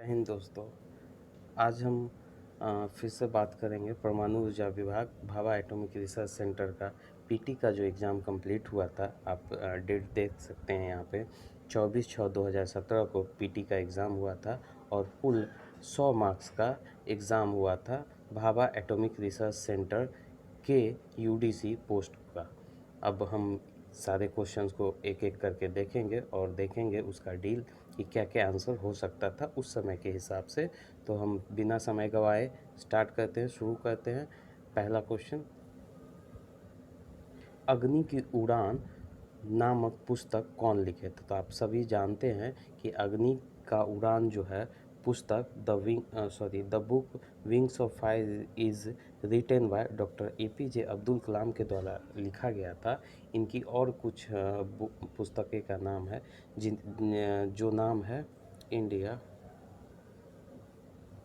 हिंद दोस्तों। आज हम फिर से बात करेंगे परमाणु ऊर्जा विभाग भाभा एटॉमिक रिसर्च सेंटर का पीटी का जो एग्ज़ाम कंप्लीट हुआ था। आप डेट देख सकते हैं यहाँ पे 24/6/2017 को पीटी का एग्ज़ाम हुआ था और कुल 100 मार्क्स का एग्ज़ाम हुआ था भाभा एटॉमिक रिसर्च सेंटर के यूडीसी पोस्ट का। अब हम सारे क्वेश्चंस को एक एक करके देखेंगे और देखेंगे उसका डील कि क्या क्या आंसर हो सकता था उस समय के हिसाब से। तो हम बिना समय गवाए स्टार्ट करते हैं, शुरू करते हैं। पहला क्वेश्चन, अग्नि की उड़ान नामक पुस्तक कौन लिखे थे? तो आप सभी जानते हैं कि अग्नि का उड़ान जो है पुस्तक the book wings of fire is written by doctor APJ Abdul Kalam के द्वारा लिखा गया था। इनकी और कुछ पुस्तकें का नाम है जो नाम है इंडिया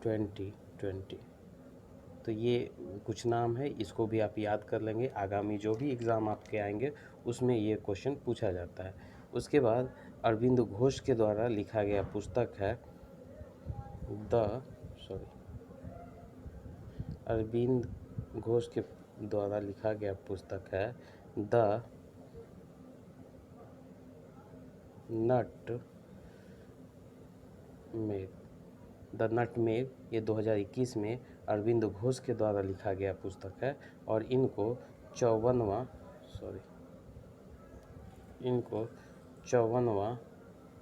2020। तो ये कुछ नाम है, इसको भी आप याद कर लेंगे। आगामी जो भी एग्ज़ाम आपके आएंगे उसमें ये क्वेश्चन पूछा जाता है। उसके बाद अरविंद घोष के द्वारा लिखा गया पुस्तक है अरविंद घोष के द्वारा लिखा गया पुस्तक है द नटमेग। ये 2021 में अरविंद घोष के द्वारा लिखा गया पुस्तक है और इनको 54वां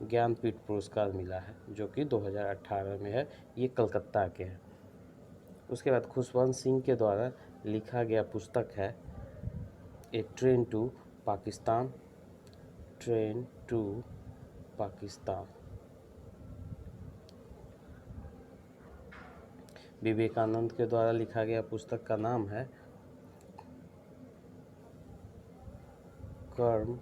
ज्ञानपीठ पुरस्कार मिला है जो कि 2018 में है। ये कलकत्ता के हैं। उसके बाद खुशवंत सिंह के द्वारा लिखा गया पुस्तक है ए ट्रेन टू पाकिस्तान। विवेकानंद के द्वारा लिखा गया पुस्तक का नाम है कर्म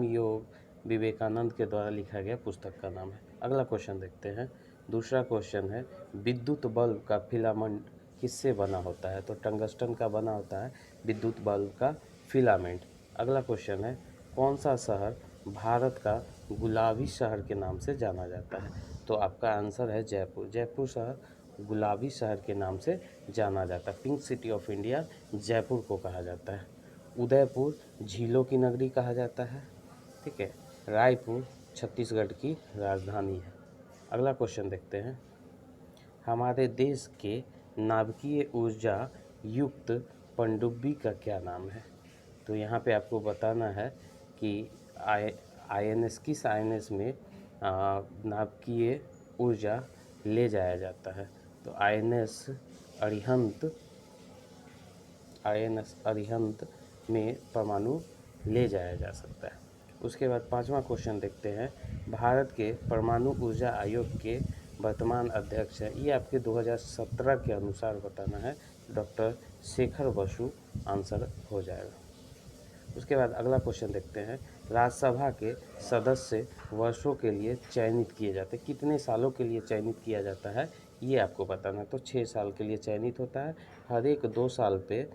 योग विवेकानंद के द्वारा लिखा गया पुस्तक का नाम है। अगला क्वेश्चन देखते हैं। दूसरा क्वेश्चन है, विद्युत बल्ब का फिलामेंट किससे बना होता है? तो टंगस्टन का बना होता है विद्युत बल्ब का फिलामेंट। अगला क्वेश्चन है, कौन सा शहर भारत का गुलाबी शहर के नाम से जाना जाता है? तो आपका आंसर है जयपुर। जयपुर शहर गुलाबी शहर के नाम से जाना जाता है। Pink city of India Jaipur को कहा जाता है। उदयपुर झीलों की नगरी कहा जाता है। ठीक है। रायपुर छत्तीसगढ़ की राजधानी है। अगला क्वेश्चन देखते हैं। हमारे देश के नाभिकीय ऊर्जा युक्त पनडुब्बी का क्या नाम है? तो यहाँ पे आपको बताना है कि आईएनएस किस आईएनएस में नाभिकीय ऊर्जा ले जाया जाता है? तो आईएनएस अरिहंत में परमाणु ले जाया जा सकता है। उसके बाद पांचवा क्वेश्चन देखते हैं। भारत के परमाणु ऊर्जा आयोग के वर्तमान अध्यक्ष हैं। ये आपके 2017 के अनुसार बताना है। डॉक्टर शेखर बसु आंसर हो जाएगा। उसके बाद अगला क्वेश्चन देखते हैं। राज्यसभा के सदस्य वर्षों के लिए चयनित किए जाते हैं। कितने सालों के लिए चयनित किया जाता है ये आपको बताना है। तो 6 साल के लिए चयनित होता है। हर एक 2 साल पे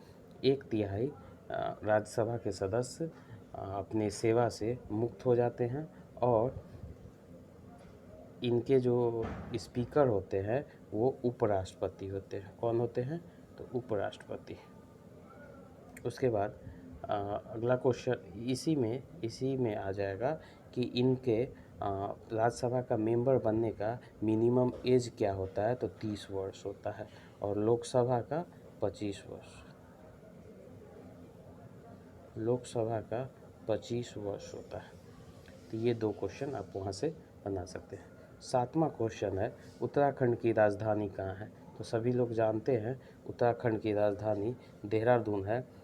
1/3 राज्यसभा के सदस्य अपने सेवा से मुक्त हो जाते हैं और इनके जो स्पीकर होते हैं वो उपराष्ट्रपति होते हैं। कौन होते हैं? तो उपराष्ट्रपति। उसके बाद अगला क्वेश्चन इसी में आ जाएगा कि इनके राज्यसभा का मेंबर बनने का मिनिमम एज क्या होता है? तो 30 वर्ष होता है और लोकसभा का 25 वर्ष होता है। तो ये 2 क्वेश्चन आप वहाँ से बना सकते हैं। 7वां क्वेश्चन है, उत्तराखंड की राजधानी कहाँ है? तो सभी लोग जानते हैं उत्तराखंड की राजधानी देहरादून है।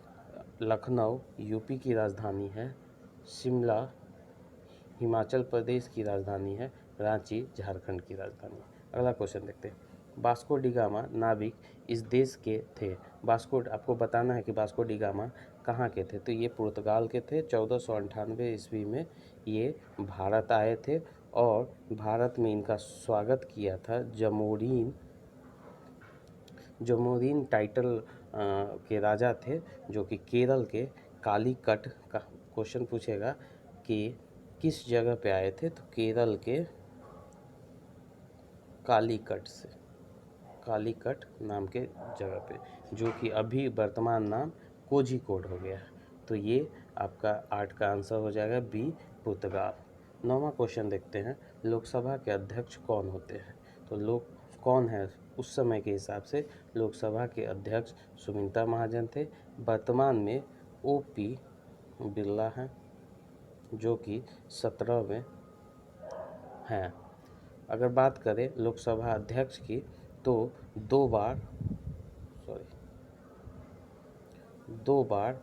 लखनऊ यूपी की राजधानी है। शिमला हिमाचल प्रदेश की राजधानी है। रांची झारखंड की राजधानी है। अगला क्वेश्चन देखते हैं। वास्को डी गामा नाविक इस देश के थे। आपको बताना है कि वास्को डी गामा कहाँ के थे? तो ये पुर्तगाल के थे। 1498 ईस्वी में ये भारत आए थे और भारत में इनका स्वागत किया था जमोरीन टाइटल के राजा थे जो कि केरल के कालीकट का क्वेश्चन पूछेगा कि किस जगह पे आए थे? तो केरल के कालीकट से, कालीकट नाम के जगह पे, जो कि अभी वर्तमान नाम कोझिकोड हो गया है। तो ये आपका 8 का आंसर हो जाएगा बी, पुर्तगाल। 9वां क्वेश्चन देखते हैं, लोकसभा के अध्यक्ष कौन होते हैं? तो लोग कौन है उस समय के हिसाब से? लोकसभा के अध्यक्ष सुमित्रा महाजन थे। वर्तमान में ओपी बिरला हैं, जो कि 17वें हैं। अगर बात करें लोकसभा अध्यक्ष की, तो दो बार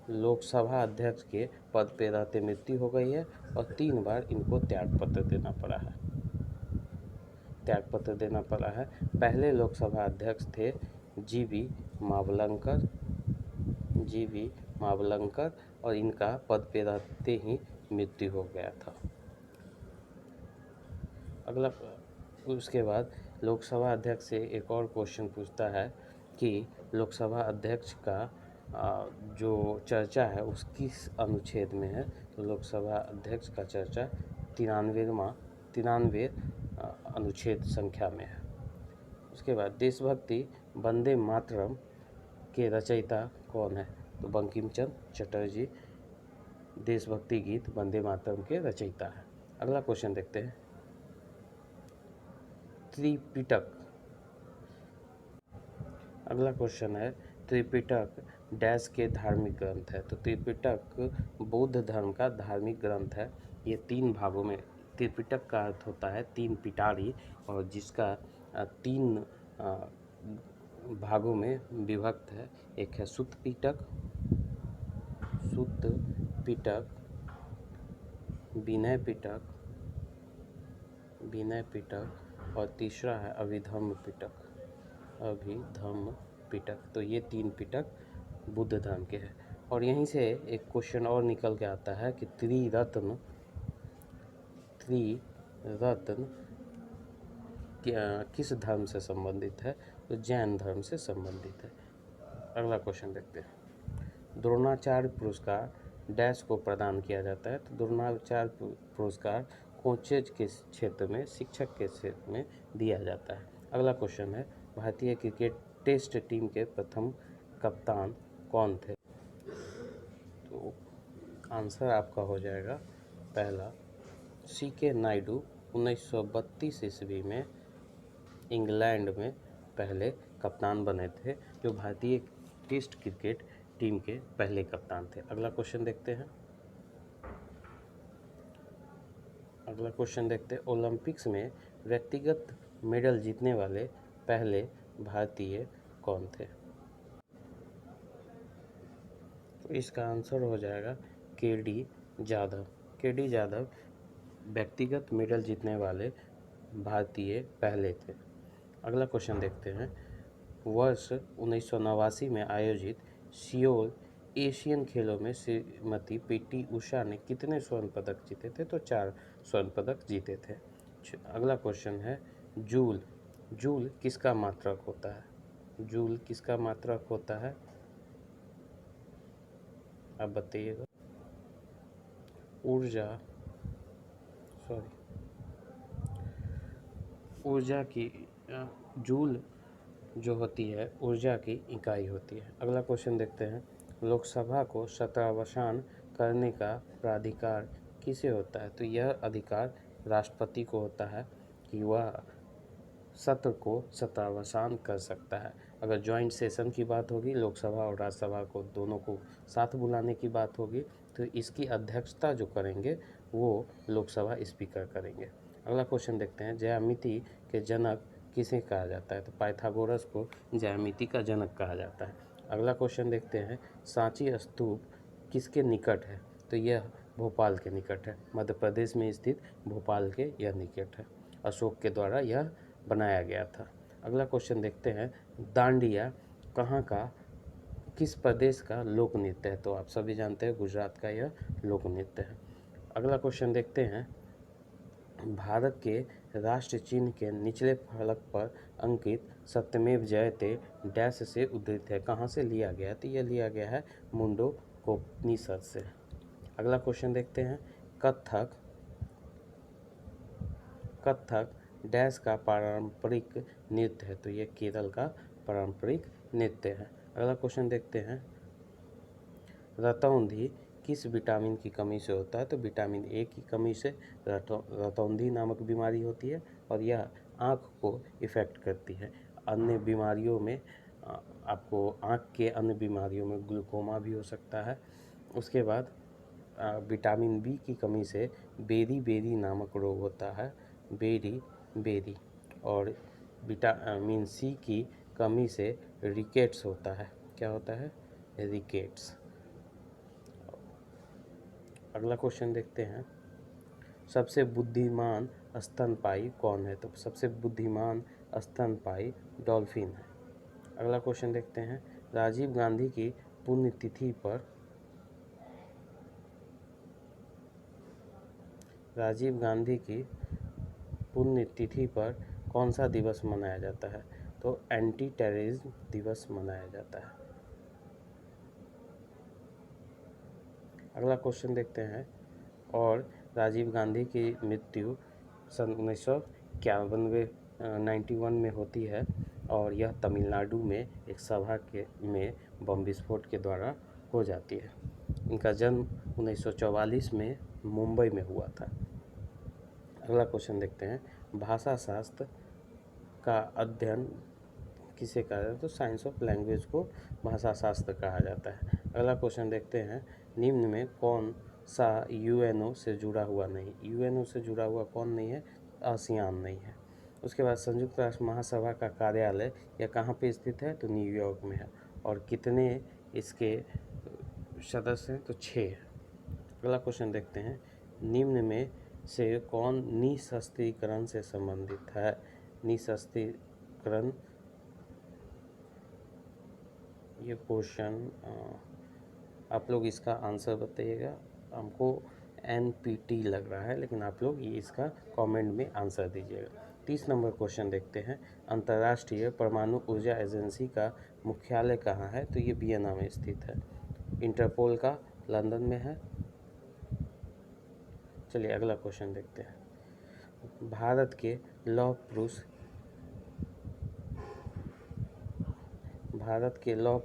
लोकसभा अध्यक्ष के पद पे रहते मृत्यु हो गई है और 3 बार इनको त्यागपत्र देना पड़ा है। पहले लोकसभा अध्यक्ष थे जीवी मावलंकर और इनका पद पे रहते ही मृत्यु हो गया था। अगला, उसके बाद लोकसभा अध्यक्ष से एक और क्वेश्चन पूछता है कि लोकसभा अध्यक्ष का जो चर्चा है उस किस अनुच्छेद में है? तो लोकसभा अध्यक्ष का चर्चा 93 अनुच्छेद संख्या में है। उसके बाद देशभक्ति वंदे मातरम के रचयिता कौन है? तो बंकिम चंद्र चटर्जी देशभक्ति गीत वंदे मातरम के रचयिता है। अगला क्वेश्चन देखते हैं, त्रिपिटक। अगला क्वेश्चन है, त्रिपिटक डैश के धार्मिक ग्रंथ है? तो त्रिपिटक बौद्ध धर्म का धार्मिक ग्रंथ है। ये 3 भागों में, त्रिपिटक का अर्थ होता है 3 पिटारी, और जिसका 3 भागों में विभक्त है। एक है सुत्त पिटक, विनय पिटक और तीसरा है अभिधम्म पिटक। तो ये 3 पिटक बुद्ध धर्म के हैं। और यहीं से एक क्वेश्चन और निकल के आता है कि त्रिरत्न किस धर्म से संबंधित है? तो जैन धर्म से संबंधित है। अगला क्वेश्चन देखते हैं, द्रोणाचार्य पुरस्कार डैश को प्रदान किया जाता है? तो द्रोणाचार्य पुरस्कार कोचेज के क्षेत्र में, शिक्षक के क्षेत्र में दिया जाता है। अगला क्वेश्चन है, भारतीय क्रिकेट टेस्ट टीम के प्रथम कप्तान कौन थे? तो आंसर आपका हो जाएगा पहला CK नायडू। 1932 ईस्वी में इंग्लैंड में पहले कप्तान बने थे, जो भारतीय टेस्ट क्रिकेट टीम के पहले कप्तान थे। अगला क्वेश्चन देखते हैं, ओलंपिक्स में व्यक्तिगत मेडल जीतने वाले पहले भारतीय कौन थे? तो इसका आंसर हो जाएगा KD यादव व्यक्तिगत मेडल जीतने वाले भारतीय पहले थे। अगला क्वेश्चन देखते हैं, वर्ष 1989 में आयोजित सियोल एशियन खेलों में श्रीमती PT उषा ने कितने स्वर्ण पदक जीते थे? तो 4 स्वर्ण पदक जीते थे। अगला क्वेश्चन है, जूल किसका मात्रक होता है? आप बताइएगा। ऊर्जा की जूल जो होती है ऊर्जा की इकाई होती है। अगला क्वेश्चन देखते हैं, लोकसभा को सत्रावसान करने का प्राधिकार किसे होता है? तो यह अधिकार राष्ट्रपति को होता है कि वह सत्र को सत्रावसान कर सकता है। अगर जॉइंट सेशन की बात होगी, लोकसभा और राज्यसभा को दोनों को साथ बुलाने की बात होगी, तो इसकी अध्यक्षता जो करेंगे वो लोकसभा स्पीकर करेंगे। अगला क्वेश्चन देखते हैं, ज्यामिति के जनक किसे कहा जाता है? तो पाइथागोरस को ज्यामिति का जनक कहा जाता है। अगला क्वेश्चन देखते हैं, सांची स्तूप किसके निकट है? तो यह भोपाल के निकट है, मध्य प्रदेश में स्थित भोपाल के यह निकट है। अशोक के द्वारा यह बनाया गया था। अगला क्वेश्चन देखते हैं, दांडिया किस प्रदेश का लोक नृत्य है? तो आप सभी जानते हैं गुजरात का यह लोक नृत्य है। अगला क्वेश्चन देखते हैं, भारत के राष्ट्र चिन्ह के निचले फलक पर अंकित सत्यमेव जयते डैश से उद्धृत है? कहाँ से लिया गया? तो यह लिया गया है मुंडकोपनिषद से। अगला क्वेश्चन देखते हैं, कथक डैश का पारंपरिक नृत्य है, तो ये केरल का पारंपरिक नृत्य है। अगला क्वेश्चन देखते हैं, रतौंधी किस विटामिन की कमी से होता है? तो विटामिन ए की कमी से रतौंधी नामक बीमारी होती है और यह आँख को इफ़ेक्ट करती है। अन्य बीमारियों में आपको आँख के अन्य बीमारियों में ग्लूकोमा भी हो सकता है। उसके बाद विटामिन बी की कमी से बेरी बेरी नामक रोग होता है, बेरी बेरी। और विटामिन सी की कमी से रिकेट्स होता है। क्या होता है? रिकेट्स। अगला क्वेश्चन देखते हैं, सबसे बुद्धिमान स्तनपायी कौन है? तो सबसे बुद्धिमान स्तनपायी डॉल्फिन है। अगला क्वेश्चन देखते हैं, राजीव गांधी की पुण्यतिथि पर राजीव गांधी की पुण्यतिथि पर कौन सा दिवस मनाया जाता है? तो एंटी टेररिज्म दिवस मनाया जाता है। अगला क्वेश्चन देखते हैं, और राजीव गांधी की मृत्यु सन 1991 में होती है और यह तमिलनाडु में एक सभा में बम विस्फोट के द्वारा हो जाती है। इनका जन्म 1944 में मुंबई में हुआ था। अगला क्वेश्चन देखते हैं, भाषा शास्त्र का अध्ययन किसे कहा जाता है? तो साइंस ऑफ लैंग्वेज को भाषा शास्त्र कहा जाता है। अगला क्वेश्चन देखते हैं, निम्न में कौन सा यूएनओ से जुड़ा हुआ नहीं? यूएनओ से जुड़ा हुआ कौन नहीं है? आसियान नहीं है। उसके बाद संयुक्त राष्ट्र महासभा का कार्यालय यह कहाँ पे स्थित है? तो न्यूयॉर्क में है। और कितने इसके सदस्य हैं? तो 6 है। अगला क्वेश्चन देखते हैं, निम्न में से कौन निःशस्त्रीकरण से संबंधित है? निःशस्त्रीकरण, ये क्वेश्चन आप लोग इसका आंसर बताइएगा। हमको एनपीटी लग रहा है, लेकिन आप लोग ये इसका कमेंट में आंसर दीजिएगा। 30 नंबर क्वेश्चन देखते हैं, अंतर्राष्ट्रीय परमाणु ऊर्जा एजेंसी का मुख्यालय कहाँ है? तो ये वियना में स्थित है। इंटरपोल का लंदन में है। चलिए अगला क्वेश्चन देखते हैं, भारत के लौह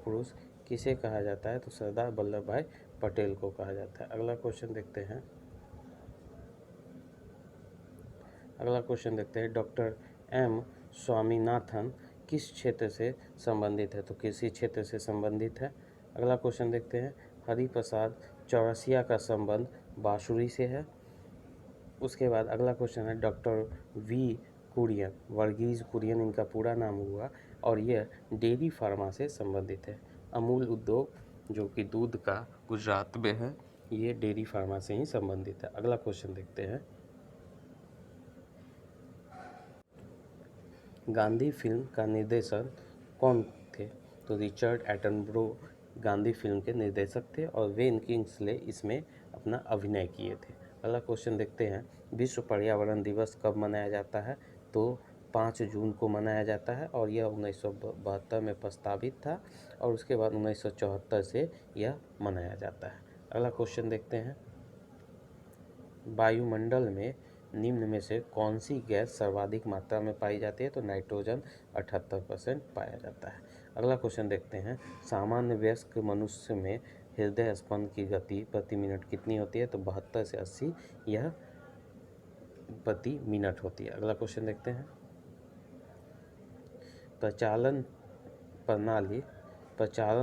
पुरुष किसे कहा जाता है? तो सरदार वल्लभ भाई पटेल को कहा जाता है। अगला क्वेश्चन देखते हैं, डॉक्टर एम स्वामीनाथन किस क्षेत्र से संबंधित है? तो कृषि क्षेत्र से संबंधित है। अगला क्वेश्चन देखते हैं, हरिप्रसाद चौरसिया का संबंध बांसुरी से है। उसके बाद अगला क्वेश्चन है, डॉक्टर वी कुरियन, वर्गीज कुरियन इनका पूरा नाम हुआ, और यह डेयरी फार्मा से संबंधित है। अमूल उद्योग जो कि दूध का गुजरात में है, ये डेयरी फार्मा से ही संबंधित है। अगला क्वेश्चन देखते हैं, गांधी फिल्म का निर्देशक कौन थे? तो रिचर्ड एटनबरो गांधी फिल्म के निर्देशक थे और वेन किंग्सले इसमें अपना अभिनय किए थे। अगला क्वेश्चन देखते हैं, विश्व पर्यावरण दिवस कब मनाया जाता है? तो 5 जून को मनाया जाता है और यह 1972 में प्रस्तावित था और उसके बाद 1974 से यह मनाया जाता है। अगला क्वेश्चन देखते हैं, वायुमंडल में निम्न में से कौन सी गैस सर्वाधिक मात्रा में पाई जाती है? तो नाइट्रोजन 78% पाया जाता है। अगला क्वेश्चन देखते हैं, सामान्य वयस्क मनुष्य में हृदय स्पंद की गति प्रति मिनट कितनी होती है? तो 72 से 80 यह प्रति मिनट होती है। अगला क्वेश्चन देखते हैं, प्रचालन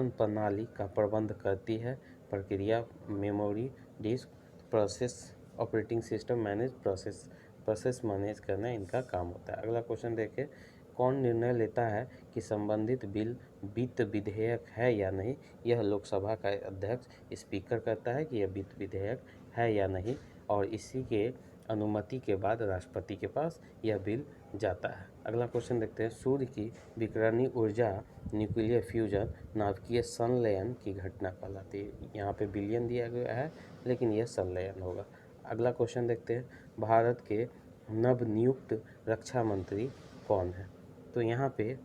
प्रणाली का प्रबंध करती है प्रक्रिया, memory, disk, process, operating system manage, process manage करना इनका काम होता है। अगला क्वेश्चन देखें, कौन निर्णय लेता है कि संबंधित बिल वित्त विधेयक है या नहीं? यह लोकसभा का अध्यक्ष स्पीकर करता है कि यह वित्त विधेयक है या नहीं, और इसी के अनुमति के बाद राष्ट्रपति के पास यह बिल जाता है। अगला क्वेश्चन देखते हैं, सूर्य की विकिरणीय ऊर्जा न्यूक्लियर फ्यूजन नाभिकीय संलयन की घटना कहलाती है। यहाँ पे बिलियन दिया गया है, लेकिन यह संलयन होगा। अगला क्वेश्चन देखते हैं, भारत के नवनियुक्त रक्षा मंत्री कौन है? तो यहाँ पे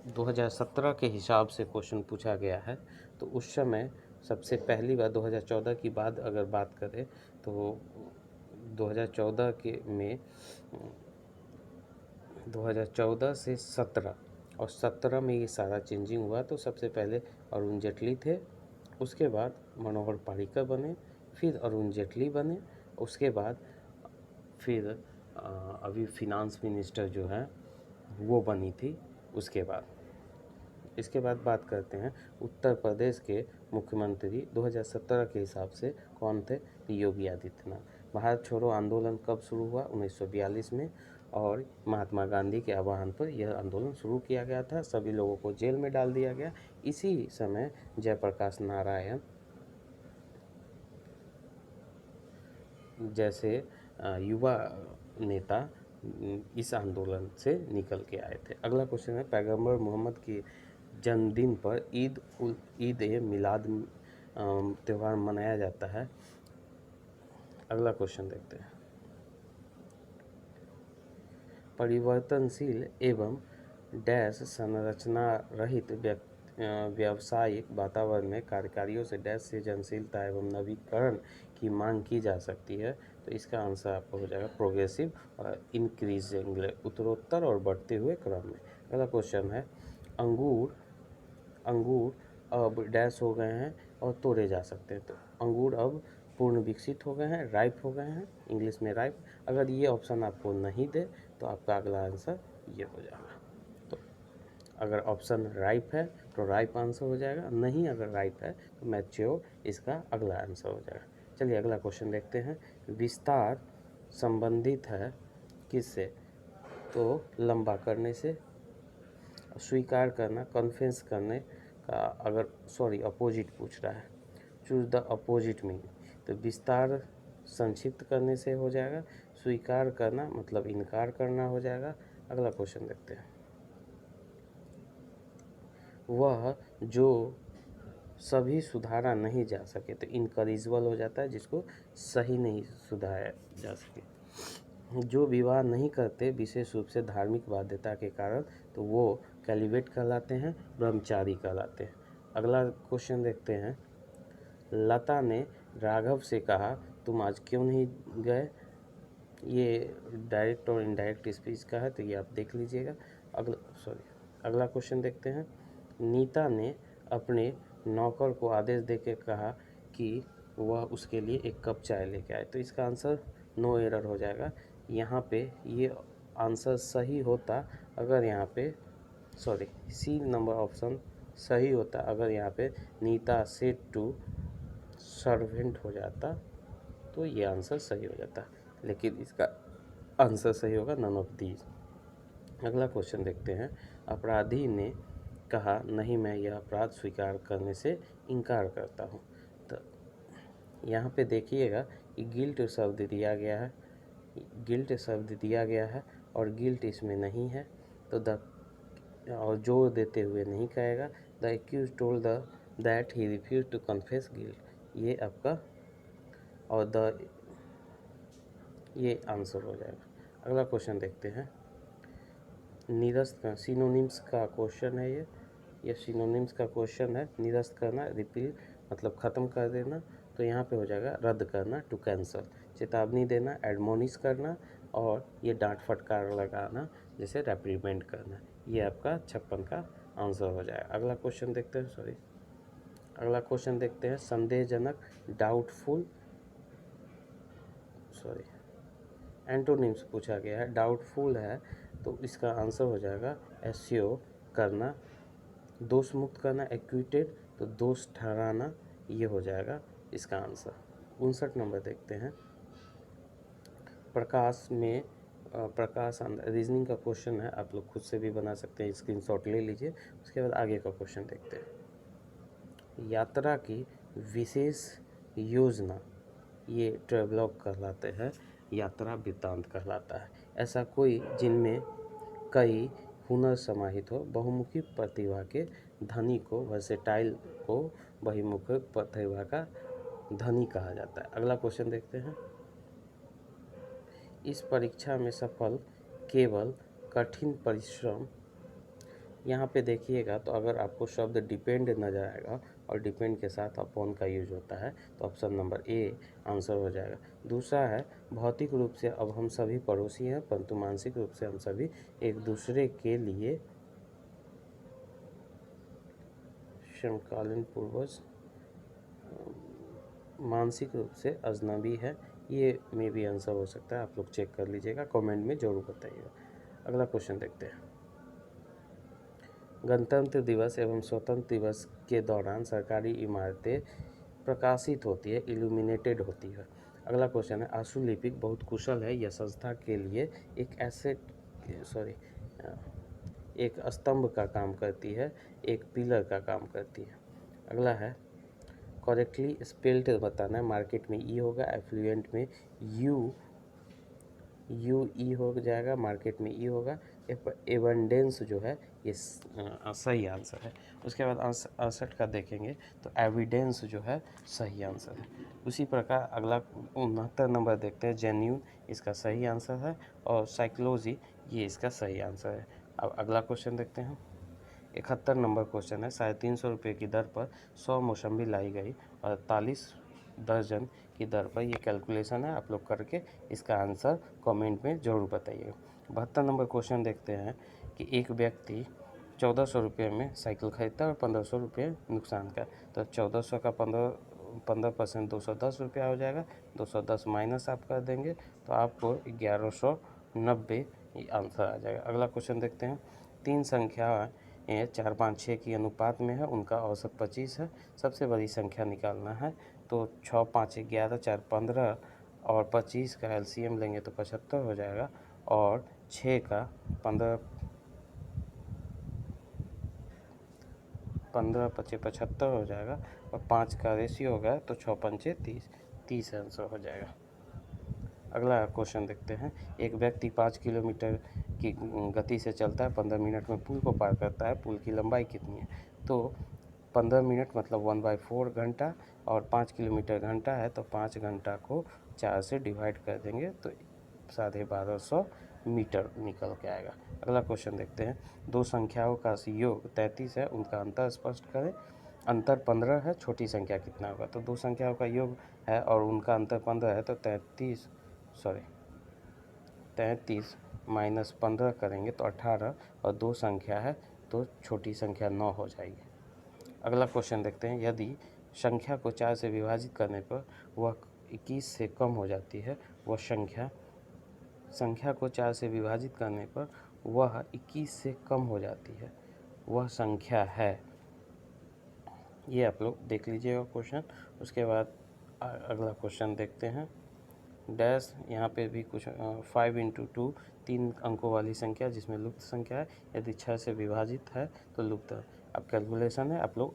2017 के हिसाब से क्वेश्चन पूछा गया है। तो उस समय सबसे पहली बार 2014 की बात अगर बात करें तो 2014 के में 2014 से 17 और 17 में ये सारा चेंजिंग हुआ। तो सबसे पहले अरुण जेटली थे, उसके बाद मनोहर पर्रिकर बने, फिर अरुण जेटली बने, उसके बाद फिर अभी फिनांस मिनिस्टर जो है वो बनी थी उसके बाद। इसके बाद बात करते हैं उत्तर प्रदेश के मुख्यमंत्री 2017 के हिसाब से कौन थे? योगी आदित्यनाथ। भारत छोड़ो आंदोलन कब शुरू हुआ? 1942 में, और महात्मा गांधी के आह्वान पर यह आंदोलन शुरू किया गया था। सभी लोगों को जेल में डाल दिया गया। इसी समय जयप्रकाश नारायण जैसे युवा नेता इस आंदोलन से निकल के आए थे। अगला क्वेश्चन है, पैगंबर मोहम्मद के जन्मदिन पर ईद ए मिलाद त्यौहार मनाया जाता है। अगला क्वेश्चन देखते हैं, परिवर्तनशील एवं डैश संरचना रहित व्यावसायिक वातावरण में कार्यकारियों से डैश सृजनशीलता एवं नवीकरण की मांग की जा सकती है। तो इसका आंसर आपको हो जाएगा प्रोग्रेसिव और इंक्रीजिंग, उत्तरोत्तर और बढ़ते हुए क्रम में। अगला क्वेश्चन है, अंगूर अब डैश हो गए हैं और तोड़े जा सकते हैं। तो अंगूर अब पूर्ण विकसित हो गए हैं, राइप हो गए हैं, इंग्लिश में राइप। अगर ये ऑप्शन आपको नहीं दे तो आपका अगला आंसर ये हो जाएगा। तो अगर ऑप्शन राइप है तो राइप आंसर हो जाएगा, नहीं अगर राइप है तो मैच्योर इसका अगला आंसर हो जाएगा। चलिए अगला क्वेश्चन देखते हैं, विस्तार संबंधित है किससे? तो लंबा करने से, स्वीकार करना, कन्फेस करने का, अगर अपोजिट पूछ रहा है, चूज द अपोजिट मीनिंग। तो विस्तार संक्षिप्त करने से हो जाएगा, स्वीकार करना मतलब इनकार करना हो जाएगा। अगला क्वेश्चन देखते हैं, वह जो सभी सुधारा नहीं जा सके, तो इनकरेजिबल हो जाता है, जिसको सही नहीं सुधारा जा सके। जो विवाह नहीं करते विशेष रूप से धार्मिक बाध्यता के कारण, तो वो कैलिवेट कहलाते हैं, ब्रह्मचारी कहलाते हैं। अगला क्वेश्चन देखते हैं, लता ने राघव से कहा तुम आज क्यों नहीं गए? ये डायरेक्ट और इनडायरेक्ट स्पीच का है, तो ये आप देख लीजिएगा। अगला क्वेश्चन देखते हैं, नीता ने अपने नौकर को आदेश देकर कहा कि वह उसके लिए एक कप चाय लेके आए। तो इसका आंसर नो एरर हो जाएगा। यहाँ पे ये आंसर सही होता अगर यहाँ पे सी नंबर ऑप्शन सही होता अगर यहाँ पे नीता सेड टू सर्वेंट हो जाता, तो ये आंसर सही हो जाता, लेकिन इसका आंसर सही होगा नन ऑफ दीज। अगला क्वेश्चन देखते हैं, अपराधी ने कहा नहीं मैं यह अपराध स्वीकार करने से इनकार करता हूँ। तो यहाँ पे देखिएगा कि गिल्ट शब्द दिया गया है, और गिल्ट इसमें नहीं है, तो और जोर देते हुए नहीं कहेगा, the accused told that he refuse to confess guilt, ये आपका और ये आंसर हो जाएगा। अगला क्वेश्चन देखते हैं, निरस्त सिनोनिम्स का क्वेश्चन है ये सिनोनिम्स का क्वेश्चन है। निरस्त करना, रिपील मतलब ख़त्म कर देना, तो यहाँ पे हो जाएगा रद्द करना, टू कैंसल। चेतावनी देना, एडमोनिश करना, और ये डांट फटकार लगाना जैसे रेप्रीमेंट करना, ये आपका 56 का आंसर हो जाएगा। अगला क्वेश्चन देखते हैं, संदेहजनक, डाउटफुल, एंटोनिम्स पूछा गया है। डाउटफुल है तो इसका आंसर हो जाएगा एस्योर करना, दोष मुक्त करना, एक्विटेड तो दोष ठहराना, ये हो जाएगा इसका आंसर। 59 नंबर देखते हैं, प्रकाश रीजनिंग का क्वेश्चन है, आप लोग खुद से भी बना सकते हैं, स्क्रीनशॉट ले लीजिए। उसके बाद आगे का क्वेश्चन देखते हैं, यात्रा की विशेष योजना, ये ट्रेवलॉग कहलाते हैं, यात्रा वृत्तांत कहलाता है। ऐसा कोई जिनमें कई हुनर समाहित हो, बहुमुखी प्रतिभा के धनी को, वर्सेटाइल को बहुमुखी प्रतिभा का धनी कहा जाता है। अगला क्वेश्चन देखते हैं, इस परीक्षा में सफल केवल कठिन परिश्रम, यहाँ पे देखिएगा तो अगर आपको शब्द डिपेंड नजर आएगा और डिपेंड के साथ अपॉन का यूज होता है, तो ऑप्शन नंबर ए आंसर हो जाएगा। दूसरा है भौतिक रूप से अब हम सभी पड़ोसी हैं, परंतु मानसिक रूप से हम सभी एक दूसरे के लिए समकालीन पूर्वज मानसिक रूप से अजनबी है। ये में भी आंसर हो सकता है, आप लोग चेक कर लीजिएगा, कमेंट में ज़रूर बताइएगा। अगला क्वेश्चन देखते हैं। गणतंत्र दिवस एवं स्वतंत्र दिवस के दौरान सरकारी इमारतें प्रकाशित होती है, इल्यूमिनेटेड होती है। अगला क्वेश्चन है आशुलिपिक बहुत कुशल है, यह संस्था के लिए एक स्तंभ का काम करती है, एक पिलर का काम करती है। अगला है करेक्टली स्पेल्ड बताना है, मार्केट में ई होगा, एफ्लुएंट में यू ई हो जाएगा, मार्केट में ई होगा। एवेंडेंस जो है ये सही आंसर है। उसके बाद 68 का देखेंगे तो एविडेंस जो है सही आंसर है। उसी प्रकार अगला 69 नंबर देखते हैं, जेन्यून इसका सही आंसर है, और साइकोलॉजी ये इसका सही आंसर है। अब अगला क्वेश्चन देखते हैं। 71 नंबर क्वेश्चन है, 350 रुपये की दर पर 100 मौसम्बी लाई गई और 48 दर्जन की दर पर। ये कैलकुलेशन है, आप लोग करके इसका आंसर कमेंट में ज़रूर बताइए। 72 नंबर क्वेश्चन देखते हैं कि एक व्यक्ति 1400 रुपये में साइकिल खरीदता है और 1500 रुपये नुकसान का, तो 1400 का 15% 210 रुपया हो जाएगा। 210 माइनस आप कर देंगे तो आपको 1190 आंसर आ जाएगा। अगला क्वेश्चन देखते हैं। तीन संख्या 4 5 6 की अनुपात में है, उनका औसत 25 है, सबसे बड़ी संख्या निकालना है। तो 6 5 11 4 15 और 25 का एलसीएम लेंगे तो 75 हो जाएगा, और 6 का 15 पचे 75 हो जाएगा, और 5 का रेशियो होगा तो 6 पंचे 30 आंसर हो जाएगा। अगला क्वेश्चन देखते हैं। एक व्यक्ति 5 किलोमीटर की गति से चलता है, 15 मिनट में पुल को पार करता है, पुल की लंबाई कितनी है? तो 15 मिनट मतलब 1/4 घंटा, और 5 किलोमीटर घंटा है तो 5 घंटा को 4 से डिवाइड कर देंगे तो 1250 मीटर निकल के आएगा। अगला क्वेश्चन देखते हैं। दो संख्याओं का योग 33 है, उनका अंतर स्पष्ट करें। अंतर 15 है, छोटी संख्या कितना होगा? तो दो संख्याओं का योग है और उनका अंतर 15 है, तो 33 माइनस 15 करेंगे तो 18, और दो संख्या है तो छोटी संख्या 9 हो जाएगी। अगला क्वेश्चन देखते हैं। यदि संख्या को 4 से विभाजित करने पर वह 21 से कम हो जाती है, वह संख्या को 4 से विभाजित करने पर वह 21 से कम हो जाती है, वह संख्या है। ये आप लोग देख लीजिएगा क्वेश्चन। उसके बाद अगला क्वेश्चन देखते हैं। डैश यहाँ पे भी कुछ 5 × 2 3 अंकों वाली संख्या जिसमें लुप्त संख्या है, यदि 6 से विभाजित है तो लुप्त है। अब कैलकुलेशन है, आप लोग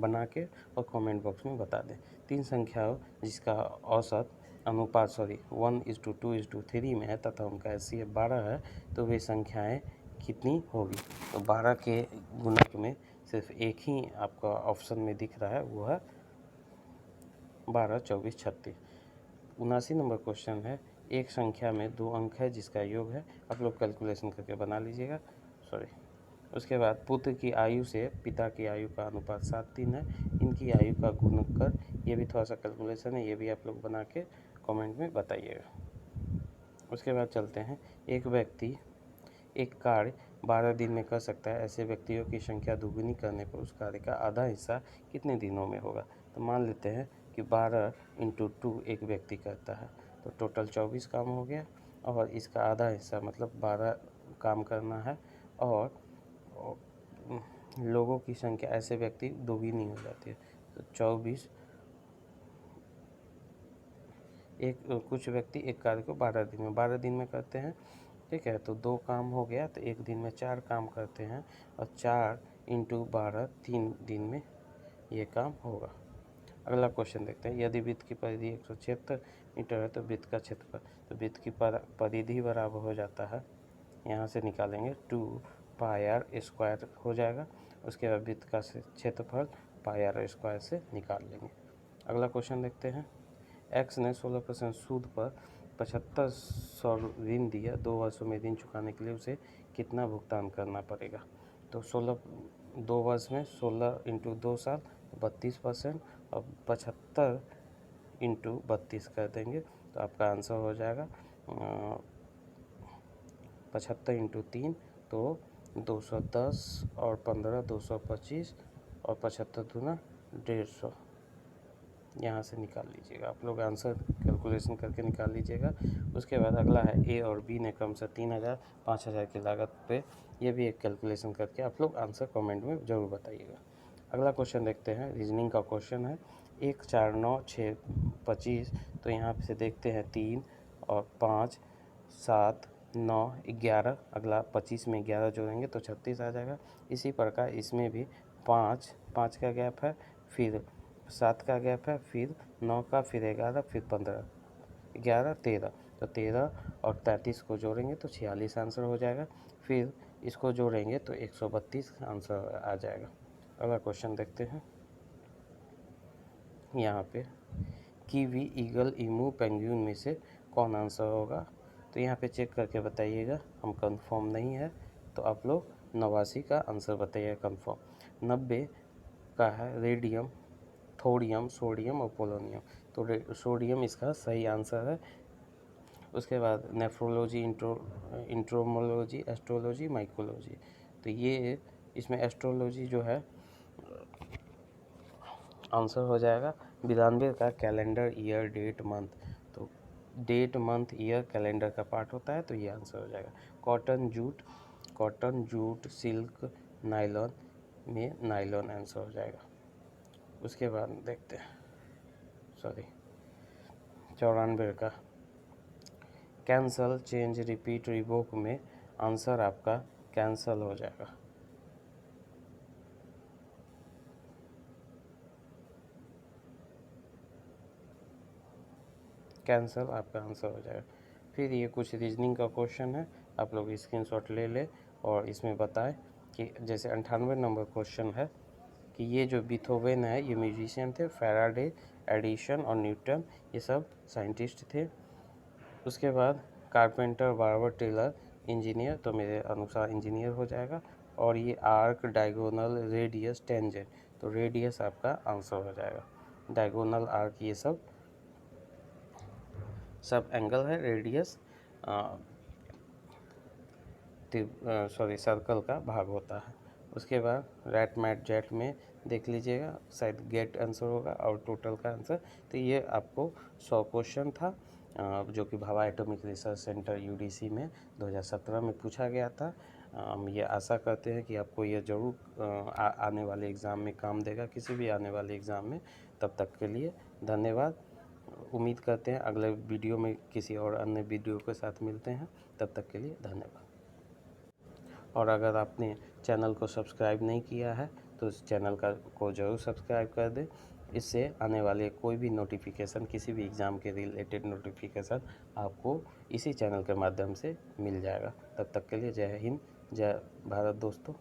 बना के और कमेंट बॉक्स में बता दें। तीन संख्याओं जिसका औसत अनुपात 1:2:3 में है तथा उनका एचसीएफ 12 है, तो वे संख्याएं कितनी होगी? तो 12 के गुणक में सिर्फ एक ही आपका ऑप्शन में दिख रहा है, वो है 12 24 36। 79 नंबर क्वेश्चन है। एक संख्या में 2 अंक है जिसका योग है, आप लोग कैलकुलेशन करके बना लीजिएगा। उसके बाद पुत्र की आयु से पिता की आयु का अनुपात 7:3 है, इनकी आयु का गुणनकर, ये भी थोड़ा सा कैलकुलेशन है, ये भी आप लोग बना के कमेंट में बताइएगा। उसके बाद चलते हैं। एक व्यक्ति एक कार्य 12 दिन में कर सकता है, ऐसे व्यक्तियों की संख्या दुगुनी करने पर उस कार्य का आधा हिस्सा कितने दिनों में होगा? तो मान लेते हैं कि 12 × 2 एक व्यक्ति करता है, तो टोटल 24 काम हो गया, और इसका आधा हिस्सा मतलब 12 काम करना है, और लोगों की संख्या ऐसे व्यक्ति दोगुनी हो जाती है, तो 24 कुछ व्यक्ति एक कार्य को 12 दिन में करते हैं, ठीक है। तो 2 काम हो गया, तो एक दिन में 4 काम करते हैं, और 4 × 12 3 दिन में ये काम होगा। अगला क्वेश्चन देखते हैं। यदि वृत्त की परिधि 176 मीटर है तो वृत्त का क्षेत्रफल, तो वृत्त की परिधि बराबर हो जाता है, यहाँ से निकालेंगे 2πr² हो जाएगा। उसके बाद वृत्त का क्षेत्रफल πr² से निकाल लेंगे। अगला क्वेश्चन देखते हैं। एक्स ने 16% सूद पर 7500 ऋण दिया, 2 वर्षों में ऋण चुकाने के लिए उसे कितना भुगतान करना पड़ेगा? तो 2 वर्ष में 16 इंटू 2 साल 32%, और 75 इंटू 32 कर देंगे तो आपका आंसर हो जाएगा 75 इंटू 3 तो 210, और 15 225, और 75 दूना 150। यहाँ से निकाल लीजिएगा, आप लोग आंसर कैलकुलेशन करके निकाल लीजिएगा। उसके बाद अगला है ए और बी ने क्रम से 3000 5000 की लागत पे, ये भी एक कैलकुलेशन करके आप लोग आंसर कमेंट में ज़रूर बताइएगा। अगला क्वेश्चन देखते हैं, रीजनिंग का क्वेश्चन है। 1 4 9 6 25, तो यहाँ से देखते हैं 3 और 5 7 9 11, अगला 25 में 11 जोड़ेंगे तो 36 आ जाएगा। इसी प्रकार इसमें भी 5 का गैप है, फिर 7 का गैप है, फिर 9 का, फिर 11, फिर 15, 11 13, तो 13 और 33 को जोड़ेंगे तो 46 आंसर हो जाएगा। फिर इसको जोड़ेंगे तो 132 आंसर आ जाएगा। अगला क्वेश्चन देखते हैं। यहाँ पे कीवी, ईगल, ईमू, पेंगुइन में से कौन आंसर होगा, तो यहाँ पे चेक करके बताइएगा। हम कंफर्म नहीं है तो आप लोग 89 का आंसर बताइएगा कंफर्म। 90 का है रेडियम, थोडियम, सोडियम और पोलोनियम, तो सोडियम इसका सही आंसर है। उसके बाद नेफ्रोलॉजी, इंट्रोमोलॉजी, एस्ट्रोलॉजी, माइकोलॉजी, तो ये इसमें एस्ट्रोलॉजी जो है आंसर हो जाएगा। 92 का कैलेंडर, ईयर, डेट, मंथ, तो डेट, मंथ, ईयर कैलेंडर का पार्ट होता है, तो ये आंसर हो जाएगा। कॉटन, जूट, सिल्क, नायलॉन में नायलॉन आंसर हो जाएगा। उसके बाद देखते हैं 94 का कैंसल, चेंज, रिपीट, रिवोक में आंसर आपका कैंसल हो जाएगा। कैंसल आपका आंसर हो जाएगा। फिर ये कुछ रीजनिंग का क्वेश्चन है, आप लोग स्क्रीनशॉट ले लें और इसमें बताएं कि जैसे 98 नंबर क्वेश्चन है कि ये जो बीथोवेन है ये म्यूजिशियन थे, फैराडे, एडिसन और न्यूटन ये सब साइंटिस्ट थे। उसके बाद कारपेंटर, बार्बर, टेलर, इंजीनियर, तो मेरे अनुसार इंजीनियर हो जाएगा। और ये आर्क, डायगोनल, रेडियस, टेंजेंट, तो रेडियस आपका आंसर हो जाएगा। डायगोनल, आर्क ये सब एंगल है, रेडियस सर्कल का भाग होता है। उसके बाद रैट, मैट, जेट में देख लीजिएगा, शायद गेट आंसर होगा और टोटल का आंसर। तो ये आपको 100 क्वेश्चन था जो कि Bhabha atomic research centre UDC में 2017 में पूछा गया था। हम ये आशा करते हैं कि आपको ये ज़रूर आने वाले एग्ज़ाम में काम देगा, किसी भी आने वाले एग्ज़ाम में। तब तक के लिए धन्यवाद। उम्मीद करते हैं अगले वीडियो में किसी और अन्य वीडियो के साथ मिलते हैं। तब तक के लिए धन्यवाद। और अगर आपने चैनल को सब्सक्राइब नहीं किया है तो इस चैनल को ज़रूर सब्सक्राइब कर दें। इससे आने वाले कोई भी नोटिफिकेशन, किसी भी एग्ज़ाम के रिलेटेड नोटिफिकेशन आपको इसी चैनल के माध्यम से मिल जाएगा। तब तक के लिए जय हिंद, जय भारत दोस्तों।